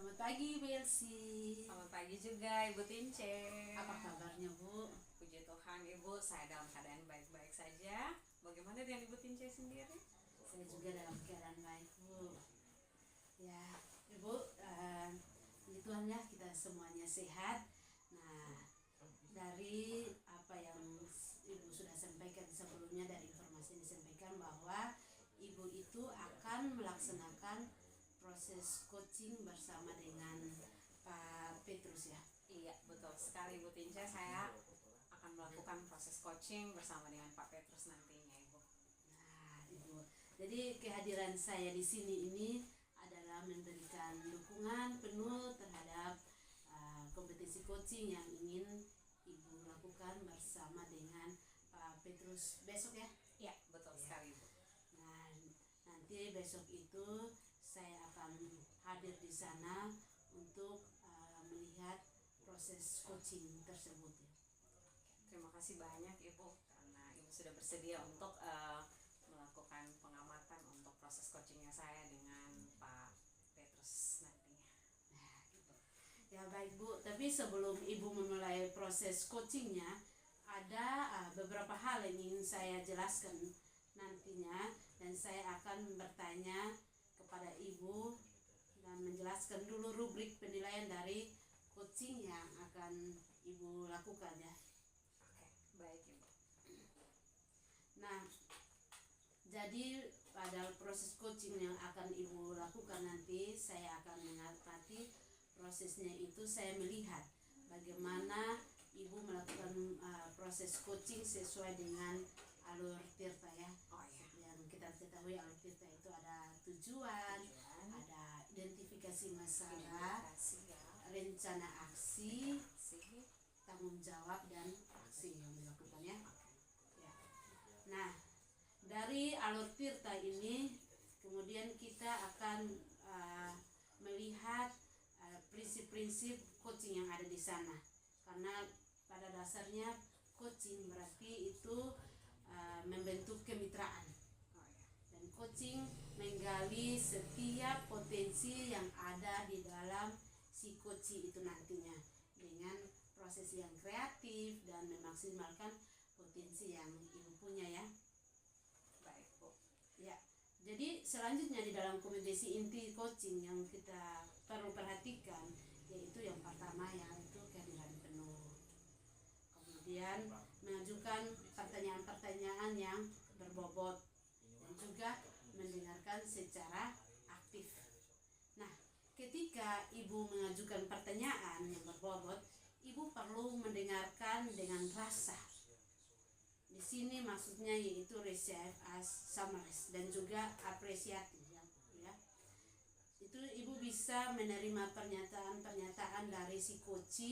Selamat pagi, Bu Elsi. Selamat pagi juga Ibu Tince. Apa kabarnya, Bu? Puji Tuhan Ibu, saya dalam keadaan baik-baik saja. Bagaimana dengan Ibu Tince sendiri? Saya juga dalam keadaan baik, Bu. Ya, Ibu, puji Tuhan ya, kita semuanya sehat. Nah, dari apa yang Ibu sudah sampaikan sebelumnya, dari informasi yang disampaikan bahwa Ibu itu akan melaksanakan proses coaching bersama dengan Pak Petrus ya. Iya, betul sekali Ibu Tince. Saya akan melakukan proses coaching bersama dengan Pak Petrus nantinya, Ibu. Nah, Ibu, jadi kehadiran saya di sini ini adalah memberikan dukungan penuh terhadap kompetisi coaching yang ingin Ibu lakukan bersama dengan Pak Petrus besok ya. Iya, betul sekali Ibu. Nah, nanti besok itu saya akan hadir di sana untuk melihat proses coaching tersebut ya. Terima kasih banyak Ibu karena Ibu sudah bersedia untuk melakukan pengamatan untuk proses coachingnya saya dengan Pak Petrus nantinya. Nah, gitu. Ya baik Bu, tapi sebelum Ibu memulai proses coachingnya, ada beberapa hal yang ingin saya jelaskan nantinya, dan saya akan bertanya kepada Ibu dan menjelaskan dulu rubrik penilaian dari coaching yang akan Ibu lakukan ya. Oke, baik Ibu. Nah, jadi pada proses coaching yang akan Ibu lakukan nanti, saya akan mengamati prosesnya itu. Saya melihat bagaimana Ibu melakukan proses coaching sesuai dengan alur tirta ya. Oh iya. Yang kita ketahui alur tirta itu ada tujuan, ada identifikasi masalah, rencana aksi, tanggung jawab, dan aksi yang dilakukan ya. Nah, dari alur tirta ini kemudian kita akan melihat prinsip-prinsip coaching yang ada di sana, karena pada dasarnya coaching berarti itu membentuk kemitraan, dan coaching menggali setiap potensi yang ada di dalam si coaching itu nantinya dengan proses yang kreatif dan memaksimalkan potensi yang Ibu punya ya. Baik Bu. Ya, jadi selanjutnya di dalam kompetisi inti coaching yang kita perlu perhatikan, yaitu yang pertama yaitu kehadiran penuh. Kemudian mengajukan pertanyaan-pertanyaan yang berbobot dan juga mendengarkan secara aktif. Nah, ketika Ibu mengajukan pertanyaan yang berbobot, Ibu perlu mendengarkan dengan rasa. Di sini maksudnya yaitu receive as summaries dan juga apresiatif ya. Itu Ibu bisa menerima pernyataan-pernyataan dari si coach,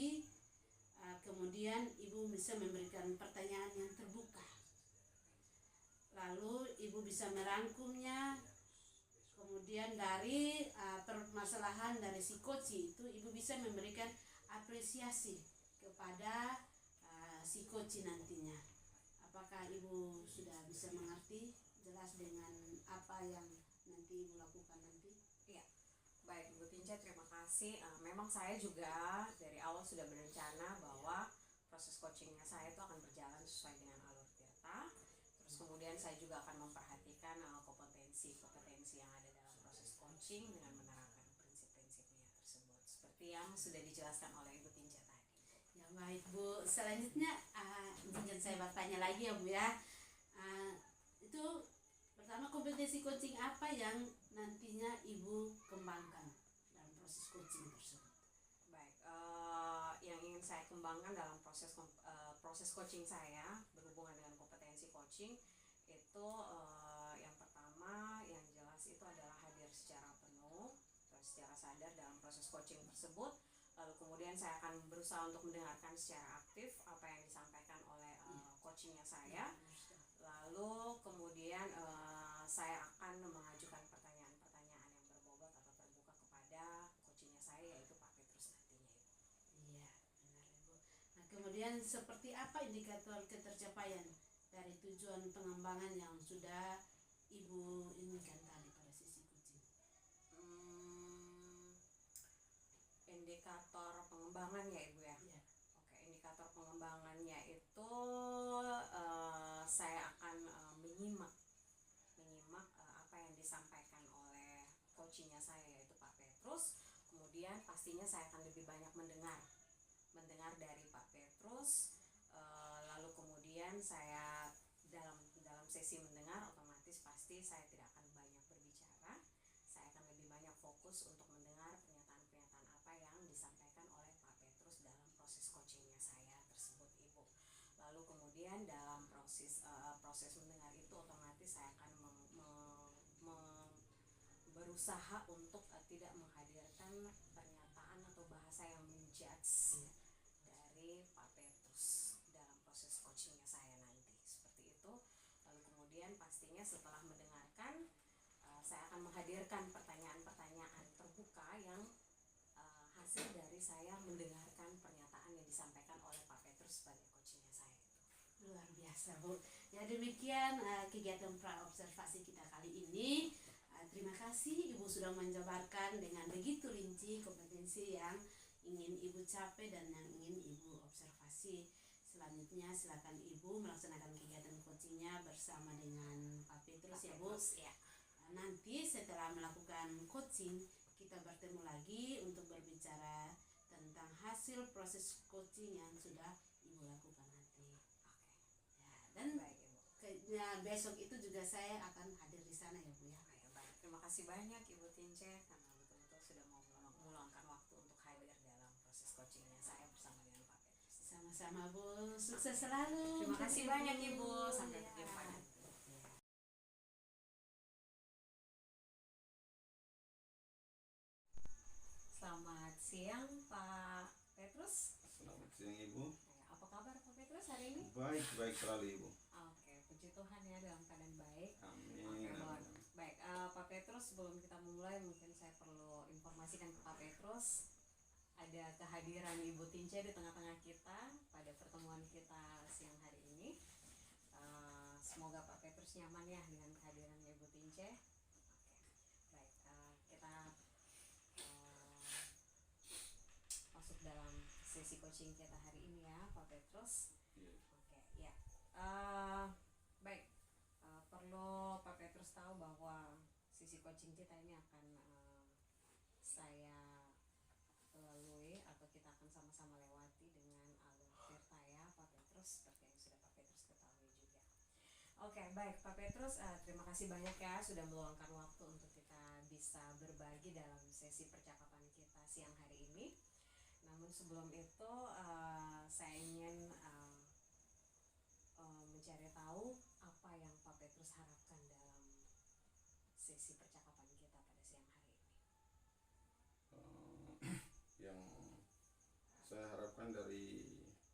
kemudian Ibu bisa memberikan pertanyaan yang terbuka. Lalu Ibu bisa merangkumnya. Kemudian dari permasalahan dari si coach itu Ibu bisa memberikan apresiasi kepada si coach nantinya. Apakah Ibu sudah bisa mengerti jelas dengan apa yang nanti Ibu lakukan nanti? Iya, baik Ibu Tince, terima kasih. Memang saya juga dari awal sudah berencana bahwa proses coachingnya saya itu akan berjalan sesuai dengan alur tirta. Terus kemudian saya juga akan memperhatikan kompetensi yang ada dalam proses coaching dengan menerapkan prinsip-prinsipnya tersebut, seperti yang sudah dijelaskan oleh Ibu Tince tadi. Ya baik Bu, selanjutnya izinkan saya bertanya lagi ya Bu ya. Itu pertama, kompetensi coaching apa yang nantinya Ibu kembangkan dalam proses coaching tersebut? Baik, yang ingin saya kembangkan dalam proses coaching saya berhubungan dengan kompetensi coaching itu yang pertama yang jelas itu adalah hadir secara penuh atau secara sadar dalam proses coaching tersebut. Lalu kemudian saya akan berusaha untuk mendengarkan secara aktif apa yang disampaikan oleh coachingnya saya. Lalu kemudian saya akan mengajukan pertanyaan-pertanyaan yang berbobot atau terbuka kepada coachingnya saya, yaitu Pak Petrus nantinya Ibu. Iya, benar Ibu. Nah, kemudian seperti apa indikator ketercapaian dari tujuan pengembangan yang sudah Ibu inginkan tadi pada sisi coaching? pengembangannya Ibu ya. Ya. Oke, indikator pengembangannya itu saya akan menyimak apa yang disampaikan oleh coachingnya saya yaitu Pak Petrus. Kemudian pastinya saya akan lebih banyak mendengar dari Pak Petrus. Lalu kemudian saya dalam sesi mendengar otomatis pasti saya tidak akan banyak berbicara. Saya akan lebih banyak fokus untuk mendengar pernyataan-pernyataan apa yang disampaikan oleh Pak Petrus dalam proses coachingnya saya tersebut Ibu. Lalu kemudian dalam proses mendengar itu otomatis saya akan berusaha untuk tidak menghadirkan pernyataan atau bahasa yang menjudge dari Pak Petrus dalam proses coachingnya saya nanti seperti itu. Lalu kemudian pastinya setelah mendengarkan saya akan menghadirkan pertanyaan-pertanyaan terbuka yang hasil dari saya mendengarkan pernyataan yang disampaikan oleh Pak Petrus sebagai coachingnya saya itu. Luar biasa Bu. Ya demikian kegiatan praobservasi kita kali ini. Terima kasih Ibu sudah menjabarkan dengan begitu rinci kompetensi yang ingin Ibu capai dan yang ingin Ibu observasi. Selanjutnya silakan Ibu melaksanakan kegiatan coachingnya bersama dengan Pak Petrus ya Bu. Ya. Nanti setelah melakukan coaching kita bertemu lagi untuk berbicara tentang hasil proses coaching yang sudah Ibu lakukan nanti. Oke. Ya, dan Baik Ibu. besok itu juga saya akan hadir di sana ya Bu ya. Baik, terima kasih banyak Ibu Tince karena betul-betul sudah mau meluangkan waktu untuk hadir dalam proses coachingnya saya bersama dengan Pak Petrus. Sama-sama Bu, sukses selalu. Terima kasih banyak Ibu, sampai Ya. berjumpa nanti. Selamat siang Pak Petrus. Selamat siang Ibu. Apa kabar Pak Petrus hari ini? Baik sekali Ibu. Oke, puji Tuhan ya dalam keadaan baik. Amin. Oke, Amin. baik. Pak Petrus, sebelum kita mulai mungkin saya perlu informasikan ke Pak Petrus ada kehadiran Ibu Tince di tengah-tengah kita pada pertemuan kita siang hari ini. Semoga Pak Petrus nyaman ya dengan kehadirannya Ibu Tince. Oke, baik. Kita masuk dalam sesi coaching kita hari ini ya Pak Petrus. Iya. Oke, ya. Baik. Perlu Pak Petrus tahu bahwa sesi coaching kita ini akan saya lalui atau kita akan sama-sama lewati dengan alur Tirta ya Pak Petrus, seperti yang sudah Pak Petrus ketahui juga. Oke, baik Pak Petrus, terima kasih banyak ya sudah meluangkan waktu untuk kita bisa berbagi dalam sesi percakapan kita siang hari ini. Namun sebelum itu saya ingin mencari tahu apa yang Pak Petrus harapkan dalam sesi percakapan kita pada siang hari ini. Yang saya harapkan dari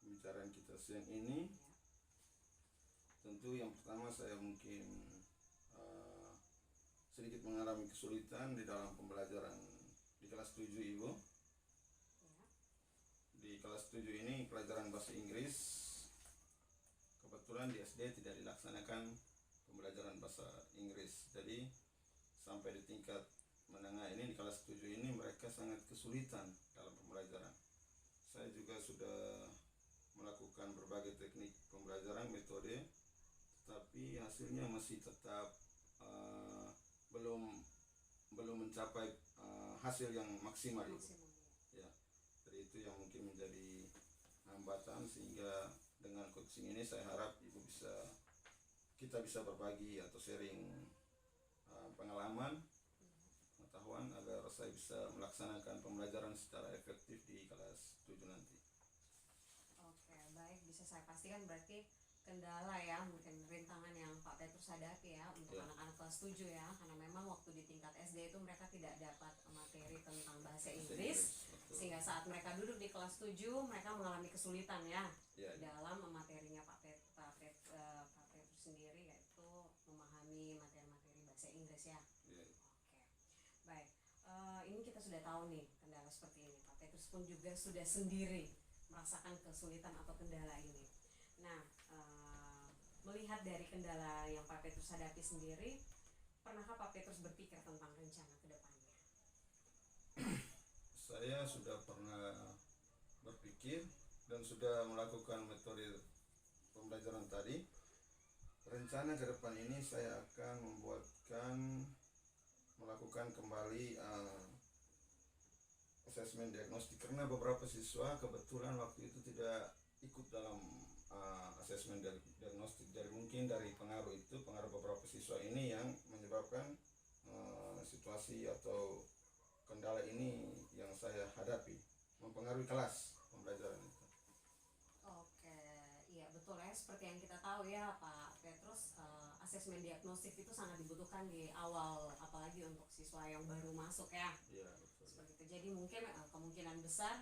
pembicaraan kita siang ini, Ya. tentu yang pertama saya mungkin sedikit mengalami kesulitan di dalam pembelajaran di kelas 7 Ibu. Ya. Di kelas 7 ini pelajaran bahasa Inggris, kebetulan di SD tidak dilaksanakan pembelajaran bahasa Inggris. Jadi sampai di tingkat menengah ini di kelas 7 ini mereka sangat kesulitan dalam pembelajaran. Saya juga sudah melakukan berbagai teknik pembelajaran, metode, tetapi hasilnya masih tetap belum mencapai hasil yang maksimal itu. Maksimum ya. Ya, jadi itu yang mungkin menjadi hambatan, sehingga dengan coaching ini saya harap kita bisa berbagi atau sharing pengalaman, pengetahuan agar saya bisa melaksanakan pembelajaran secara efektif di kelas 7 nanti. Oke, baik, bisa saya pastikan berarti kendala ya, mungkin rintangan yang Pak Petrus hadapi ya untuk Ya. anak-anak kelas 7 ya, karena memang waktu di tingkat SD itu mereka tidak dapat materi tentang bahasa Inggris, Betul. sehingga saat mereka duduk di kelas 7 mereka mengalami kesulitan ya Ya, dalam materinya Pak Petrus sendiri, yaitu memahami materi-materi bahasa Inggris ya. ya. Oke, baik. Ini kita sudah tahu nih kendala seperti ini. Pak Petrus pun juga sudah sendiri merasakan kesulitan atau kendala ini. Nah, melihat dari kendala yang Pak Petrus hadapi sendiri, pernahkah Pak Petrus berpikir tentang rencana ke depannya? Saya sudah pernah berpikir dan sudah melakukan metode pembelajaran tadi. Rencana ke depan ini saya akan melakukan kembali asesmen diagnostik, karena beberapa siswa kebetulan waktu itu tidak ikut dalam asesmen diagnostik. Jadi mungkin dari pengaruh beberapa siswa ini yang menyebabkan situasi atau kendala ini yang saya hadapi mempengaruhi kelas pembelajaran itu. Oke, iya betul ya, seperti yang kita tahu ya Pak Petrus, asesmen diagnostik itu sangat dibutuhkan di awal, apalagi untuk siswa yang baru masuk ya. Iya, betul. Seperti itu. Jadi mungkin kemungkinan besar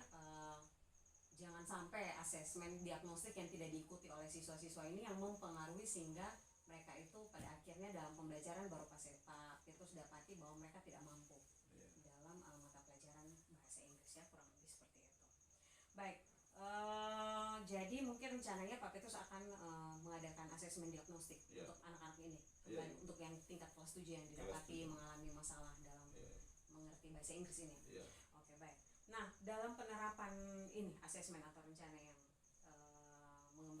jangan sampai asesmen diagnostik yang tidak diikuti oleh siswa-siswa ini yang mempengaruhi sehingga mereka itu pada akhirnya dalam pembelajaran baru Pak Petrus dapati bahwa mereka tidak mampu dalam mata pelajaran bahasa Inggris ya, kurang lebih seperti itu. Baik, jadi mungkin rencananya Pak Petrus akan mengadakan asesmen diagnostik untuk anak-anak ini, untuk yang tingkat kelas 7 yang didapati mengalami masalah dalam mengerti bahasa Inggris ini. Oke, baik. Nah, dalam penerapan ini asesmen atau rencana yang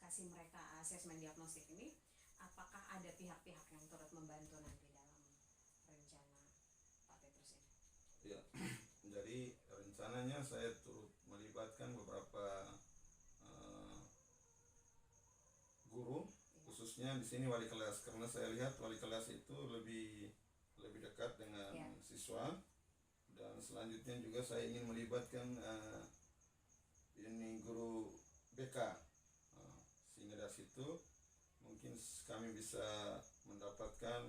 kasih mereka asesmen diagnostik ini, apakah ada pihak-pihak yang turut membantu nanti dalam rencana Pak Petrus ini? Ya, jadi rencananya saya turut melibatkan beberapa guru, khususnya di sini wali kelas, karena saya lihat wali kelas itu lebih dekat dengan siswa. Dan selanjutnya juga saya ingin melibatkan ini guru BK, sehingga dari situ mungkin kami bisa mendapatkan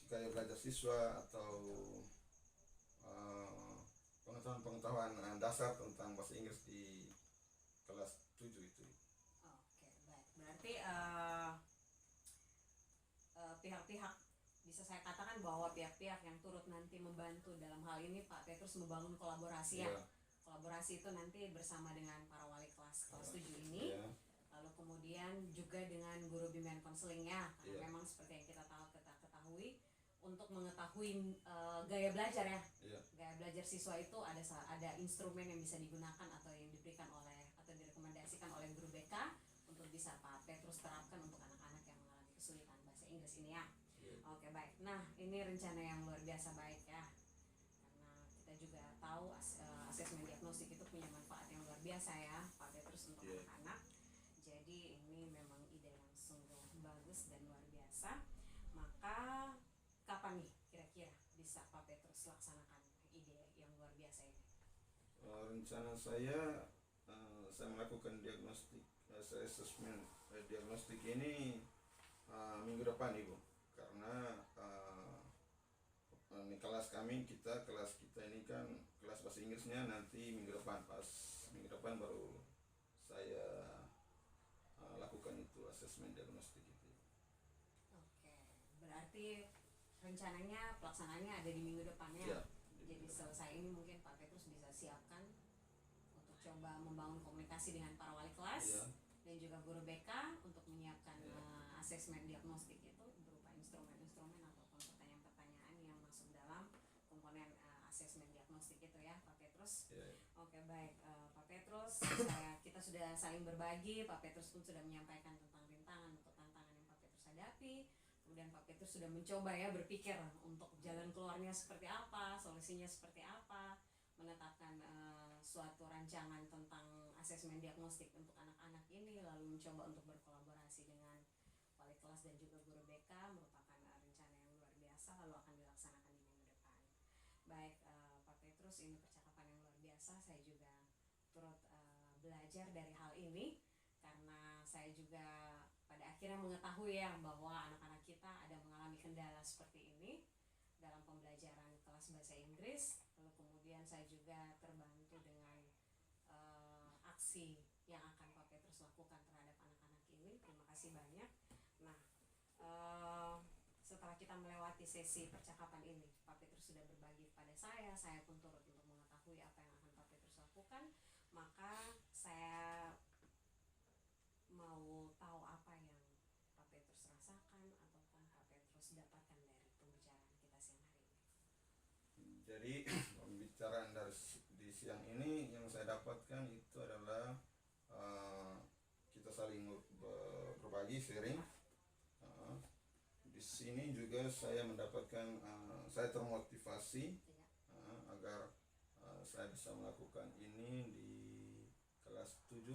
gaya belajar siswa atau pengetahuan dasar tentang bahasa Inggris di kelas 7 itu. Oke, baik. Berarti pihak-pihak, bisa saya katakan bahwa pihak-pihak yang turut nanti membantu dalam hal ini Pak Petrus membangun kolaborasi ya. Kolaborasi itu nanti bersama dengan para wali kelas 7 ini. Lalu kemudian juga dengan guru bimbingan konselingnya, karena memang seperti yang kita ketahui untuk mengetahui gaya belajar ya. Gaya belajar siswa itu ada instrumen yang bisa digunakan atau yang diberikan oleh atau direkomendasikan oleh guru BK untuk bisa Pak Petrus terapkan untuk anak-anak yang mengalami kesulitan bahasa Inggris ini ya. Oke, baik. Nah, ini rencana yang luar biasa baik ya, karena kita juga tahu asesmen diagnostik itu punya manfaat yang luar biasa ya Pak Petrus untuk anak-anak. Jadi ini memang ide yang sungguh bagus dan luar biasa. Maka kapan nih kira-kira bisa Pak Petrus laksanakan ide yang luar biasa ini? Rencana saya melakukan asesmen diagnostik ini minggu depan, Ibu, karena kelas kita ini kan kelas bahasa Inggrisnya nanti minggu depan baru saya lakukan itu asesmen diagnostik itu. Oke, berarti rencananya pelaksanaannya ada di minggu depannya. Jadi selesai ini mungkin Pak Petrus bisa siapkan untuk coba membangun komunikasi dengan para wali kelas dan juga guru BK untuk menyiapkan asesmen diagnostik itu berupa instrumen-instrumen ataupun pertanyaan-pertanyaan yang masuk dalam komponen asesmen diagnostik itu ya Pak Petrus. Oke, baik Pak Petrus, kita sudah saling berbagi. Pak Petrus pun sudah menyampaikan tentang rintangan atau tantangan yang Pak Petrus hadapi. Kemudian Pak Petrus sudah mencoba ya berpikir untuk jalan keluarnya seperti apa, solusinya seperti apa, menetapkan suatu rancangan tentang asesmen diagnostik untuk anak-anak ini, lalu mencoba untuk berkolaborasi dengan wali kelas dan juga guru BK, merupakan rencana yang luar biasa, lalu akan dilaksanakan di minggu depan. Baik Pak Petrus, ini percakapan yang luar biasa. Saya juga turut belajar dari hal ini, karena saya juga pada akhirnya mengetahui ya bahwa anak-anak kita ada mengalami kendala seperti ini dalam pembelajaran kelas bahasa Inggris. Lalu kemudian saya juga terbantu dengan aksi yang akan Pak Petrus lakukan terhadap anak-anak ini. Terima kasih banyak. Nah, setelah kita melewati sesi percakapan ini, Pak Petrus sudah berbagi kepada saya pun turut untuk mengetahui apa yang akan Pak Petrus lakukan. Maka saya mau tahu apa yang Pak Petrus rasakan ataupun Pak Petrus dapatkan dari pembicaraan kita siang hari ini. Jadi pembicaraan di siang ini yang saya dapatkan itu adalah kita saling berbagi, sharing. Di sini juga saya mendapatkan, saya termotivasi agar saya bisa melakukan ini di kelas 7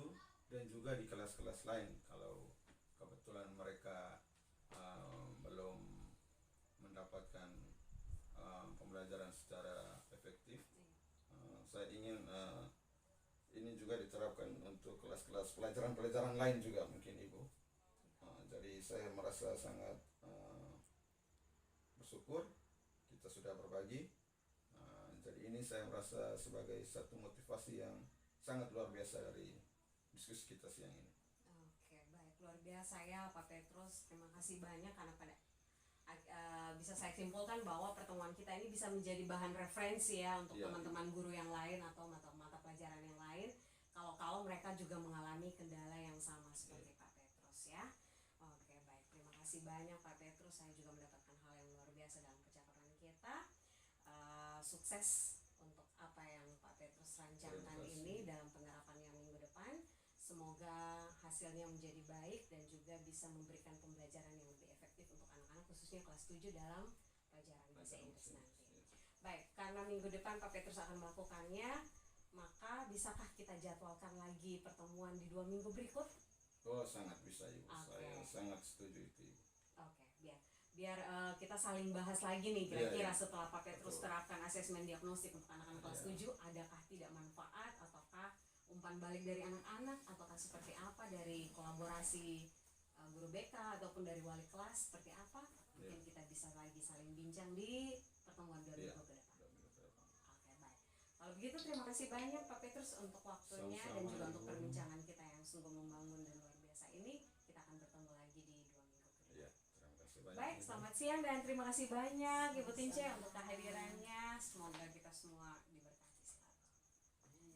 dan juga di kelas-kelas lain kalau kebetulan mereka belum mendapatkan pembelajaran secara efektif. Saya ingin ini juga diterapkan untuk kelas-kelas pelajaran-pelajaran lain juga mungkin Ibu. Jadi saya merasa sangat bersyukur kita sudah berbagi. Jadi ini saya merasa sebagai satu motivasi yang sangat luar biasa dari diskusi kita siang ini. Oke, baik, luar biasa ya Pak Petrus. Terima kasih banyak karena bisa saya simpulkan bahwa pertemuan kita ini bisa menjadi bahan referensi ya untuk teman-teman guru yang lain atau mata pelajaran yang lain. Kalau mereka juga mengalami kendala yang sama seperti Pak Petrus ya. Oke, baik, terima kasih banyak Pak Petrus. Saya juga mendapatkan hal yang luar biasa dalam percakapan kita. Sukses untuk apa yang Pak Petrus rancangkan ini dalam penerapannya minggu depan. Semoga hasilnya menjadi baik dan juga bisa memberikan pembelajaran yang lebih efektif untuk anak-anak khususnya kelas 7 dalam pelajaran bahasa Inggris nanti. Baik, karena minggu depan Pak Petrus akan melakukannya, maka bisakah kita jadwalkan lagi pertemuan di 2 minggu berikut? Oh, sangat bisa Ibu. Okay. Saya sangat setuju itu Ibu. Oke, biar kita saling bahas lagi nih kira-kira setelah Pak Petrus terapkan asesmen diagnostik untuk anak-anak kelas 7, adakah tidak manfaat ataukah umpan balik dari anak-anak ataukah seperti apa dari kolaborasi guru BK ataupun dari wali kelas seperti apa? Mungkin kita bisa lagi saling bincang di pertemuan 2 minggu ke depan. Oke, baik. Kalau begitu terima kasih banyak Pak Petrus untuk waktunya dan juga untuk perbincangan kita yang sungguh membangun dan luar biasa ini. Kita akan bertemu lagi di 2 minggu ke depan. Baik, selamat siang dan terima kasih banyak Ibu Tince untuk kehadirannya. Semoga kita semua diberkati selalu.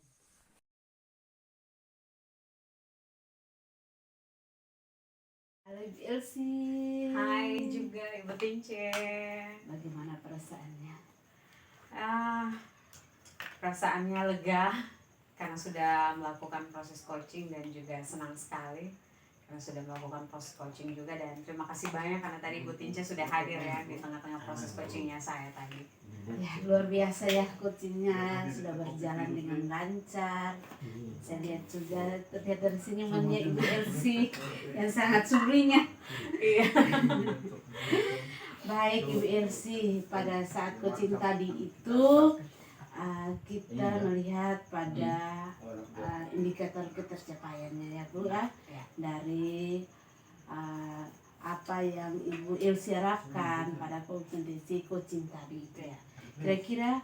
Halo Ibu Elsie. Hai juga Ibu Tince. Bagaimana perasaannya? Perasaannya lega karena sudah melakukan proses coaching dan juga senang sekali karena sudah melakukan proses coaching juga, dan terima kasih banyak karena tadi Ibu Tince sudah hadir ya di tengah-tengah proses coachingnya saya tadi. Ya, luar biasa ya, coachingnya sudah berjalan dengan lancar. Saya lihat juga terlihat dari senyumannya Ibu Elsie yang sangat sumringah. Iya. Baik Ibu Elsie, pada saat coaching tadi itu kita melihat pada indikator ketercapaiannya ya Bu ya, dari apa yang Ibu Elsie harapkan pada kompetensi coaching tadi itu ya. Kira-kira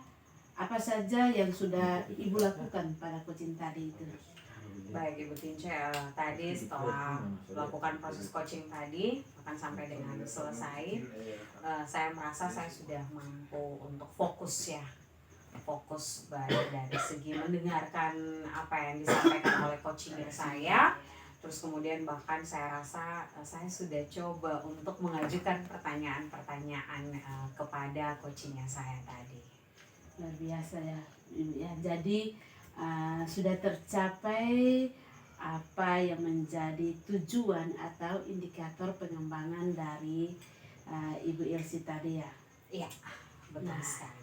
apa saja yang sudah Ibu lakukan pada coaching tadi itu? Baik Ibu Tince, tadi setelah melakukan proses coaching tadi akan sampai dengan selesai, saya merasa saya sudah mampu untuk fokus baik dari segi mendengarkan apa yang disampaikan oleh coachingnya saya, terus kemudian bahkan saya rasa saya sudah coba untuk mengajukan pertanyaan-pertanyaan kepada coachingnya saya tadi. Luar biasa ya, jadi sudah tercapai apa yang menjadi tujuan atau indikator pengembangan dari Ibu Elsie tadi ya? Iya, betul sekali.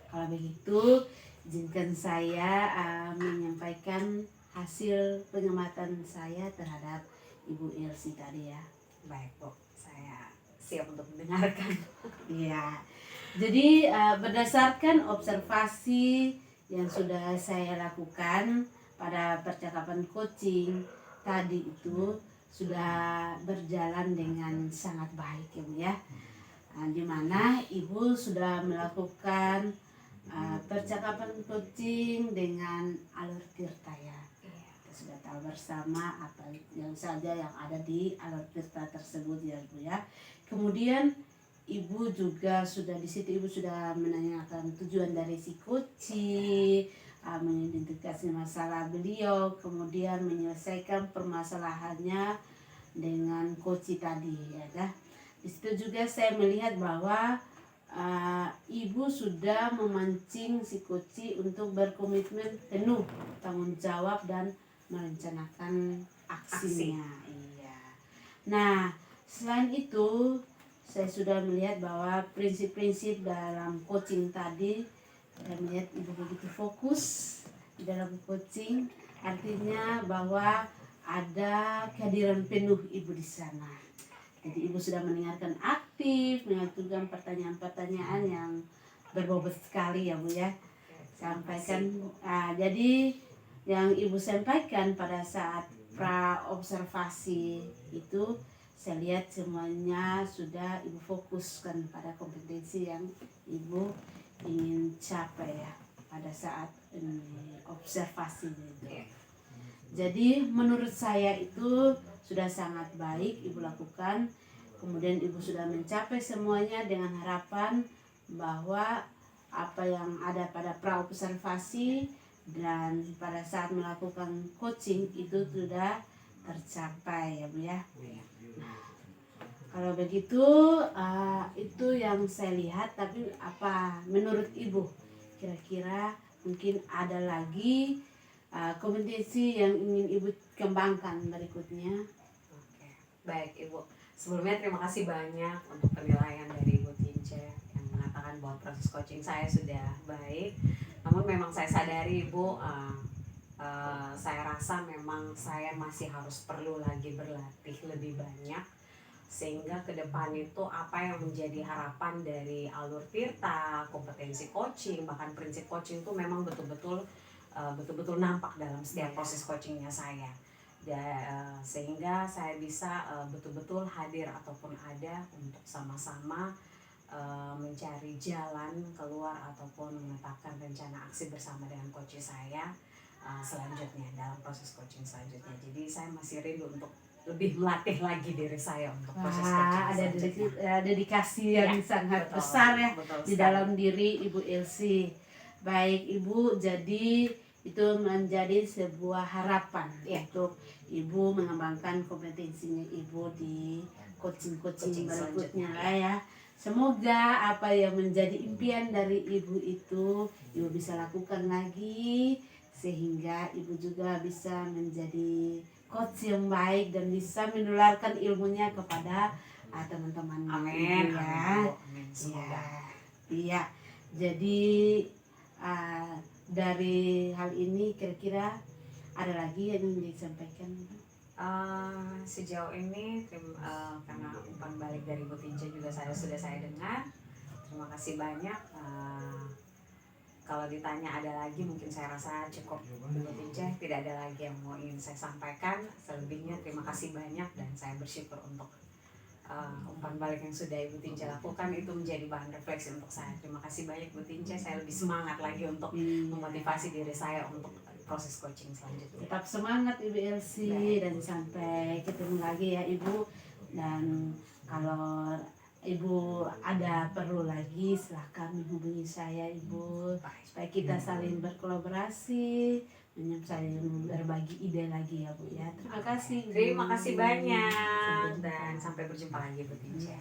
Kalau begitu, izinkan saya menyampaikan hasil pengamatan saya terhadap Ibu Elsie tadi ya. Baik Bu, saya siap untuk mendengarkan. Iya, jadi berdasarkan observasi yang sudah saya lakukan pada percakapan coaching tadi itu sudah berjalan dengan sangat baik ya Bu ya. Di mana Ibu sudah melakukan percakapan coaching dengan alur tirta ya. Kita sudah tahu bersama apa yang saja yang ada di alur tirta tersebut ya Bu ya. Kemudian Ibu juga sudah di situ, Ibu sudah menanyakan tujuan dari si coaching, mengidentifikasi masalah beliau, kemudian menyelesaikan permasalahannya dengan coaching tadi ya kan. Di situ juga saya melihat bahwa Ibu sudah memancing si Koci untuk berkomitmen penuh tanggung jawab dan merencanakan aksinya. Iya. Nah, selain itu saya sudah melihat bahwa prinsip-prinsip dalam coaching tadi, saya melihat ibu begitu fokus di dalam coaching, artinya bahwa ada kehadiran penuh ibu di sana. Jadi ibu sudah mendengarkan aktif, mengajukan pertanyaan-pertanyaan yang berbobot sekali ya Bu ya. Sampaikan, jadi yang ibu sampaikan pada saat pra observasi itu, saya lihat semuanya sudah ibu fokuskan pada kompetensi yang ibu ingin capai ya pada saat observasi itu. Jadi menurut saya itu sudah sangat baik ibu lakukan. Kemudian ibu sudah mencapai semuanya dengan harapan bahwa apa yang ada pada pra observasi dan pada saat melakukan coaching itu sudah tercapai ya Bu ya. Nah, kalau begitu itu yang saya lihat. Tapi apa menurut ibu, kira-kira mungkin ada lagi kompetensi yang ingin ibu kembangkan berikutnya? Oke, baik Ibu. Sebelumnya terima kasih banyak untuk penilaian dari Ibu Tince yang mengatakan bahwa proses coaching saya sudah baik. Namun memang saya sadari Ibu, saya rasa memang saya masih harus perlu lagi berlatih lebih banyak, sehingga ke depan itu apa yang menjadi harapan dari Alur Tirta, kompetensi coaching, bahkan prinsip coaching itu memang betul-betul nampak dalam setiap proses coachingnya saya. Sehingga saya bisa betul-betul hadir ataupun ada untuk sama-sama mencari jalan keluar ataupun menetapkan rencana aksi bersama dengan coach saya selanjutnya dalam proses coaching selanjutnya. Jadi saya masih rindu untuk lebih melatih lagi diri saya untuk proses coaching selanjutnya. Ada dedikasi yang sangat betul, besar ya di sekali. dalam diri Ibu Elsie. Baik Ibu, jadi itu menjadi sebuah harapan untuk Ibu mengembangkan kompetensinya Ibu di coaching berikutnya lah ya. Semoga apa yang menjadi impian dari Ibu itu Ibu bisa lakukan lagi, sehingga Ibu juga bisa menjadi coach yang baik dan bisa menularkan ilmunya kepada teman-teman Amin. Ibu ya. Amin. Semoga. Iya. Jadi dari hal ini kira-kira ada lagi yang ingin disampaikan? Sejauh ini karena umpan balik dari Bu Tince juga sudah saya dengar. Terima kasih banyak. Kalau ditanya ada lagi, mungkin saya rasa cukup Bu Tince, tidak ada lagi yang mau ingin saya sampaikan. Selebihnya terima kasih banyak dan saya bersyukur untuk umpan balik yang sudah Ibu Tince lakukan, itu menjadi bahan refleksi untuk saya. Terima kasih banyak Bu Tince, saya lebih semangat lagi untuk memotivasi diri saya untuk proses coaching selanjutnya. Tetap semangat Ibu Elsie dan sampai ketemu lagi ya Ibu. Dan kalau Ibu ada perlu lagi silahkan menghubungi saya Ibu, supaya kita saling berkolaborasi, saling berbagi ide lagi ya Bu ya. Terima kasih. Terima kasih banyak dan sampai berjumpa lagi Bu Tince.